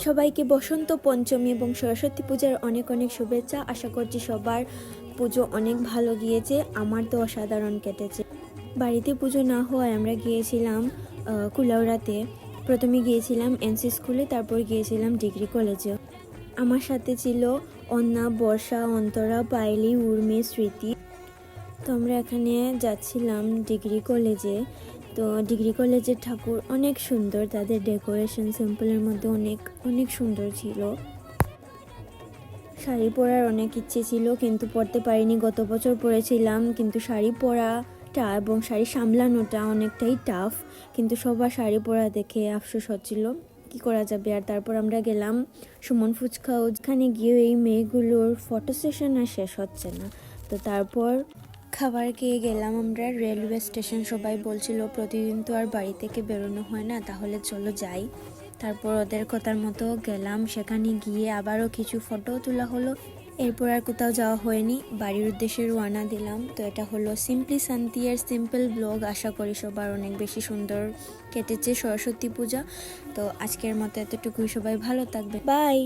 সবাইকে বসন্ত পঞ্চমী এবং সরস্বতী পূজার অনেক অনেক শুভেচ্ছা। আশা করছি সবার পুজো অনেক ভালো গিয়েছে। আমার তো অসাধারণ কেটেছে। বাড়িতে পুজো না হওয়ায় আমরা গিয়েছিলাম কুলাউড়াতে। প্রথমে গিয়েছিলাম এনসি স্কুলে, তারপর গিয়েছিলাম ডিগ্রি কলেজে। আমার সাথে ছিল অন্না, বর্ষা, অন্তরা, পাইলি, উর্মি, স্মৃতি। তো আমরা এখানে যাচ্ছিলাম ডিগ্রি কলেজে। তো ডিগ্রি কলেজের ঠাকুর অনেক সুন্দর, তাদের ডেকোরেশন সিম্পলের মধ্যে অনেক অনেক সুন্দর ছিল। শাড়ি পরার অনেক ইচ্ছে ছিল কিন্তু পরতে পারিনি। গত বছর পরেছিলাম, কিন্তু শাড়ি পরাটা এবং শাড়ি সামলানোটা অনেকটাই টাফ। কিন্তু সবার শাড়ি পরা দেখে আফসোস হচ্ছিল, কি করা যাবে। আর তারপর আমরা গেলাম সুমন ফুচকা। ওখানে গিয়ে এই মেয়েগুলোর ফটো সেশন আর শেষ হচ্ছে না। তো তারপর খাবার খেয়ে গেলাম আমরা রেলওয়ে স্টেশন। সবাই বলছিল প্রতিদিন তো আর বাড়ি থেকে বেরোনো হয় না, তাহলে চলো যাই। তারপর ওদের কথার মতো গেলাম। সেখানে গিয়ে আবারও কিছু ফটো তোলা হলো। এরপর আর কোথাও যাওয়া হয়নি, বাড়ির উদ্দেশ্যে রওনা দিলাম। তো এটা হলো সিম্পলি শান্তি এর সিম্পল ব্লগ। আশা করি সবার অনেক বেশি সুন্দর কেটেছে সরস্বতী পূজা। তো আজকের মতো এতটুকুই। সবাই ভালো থাকবে, বাই।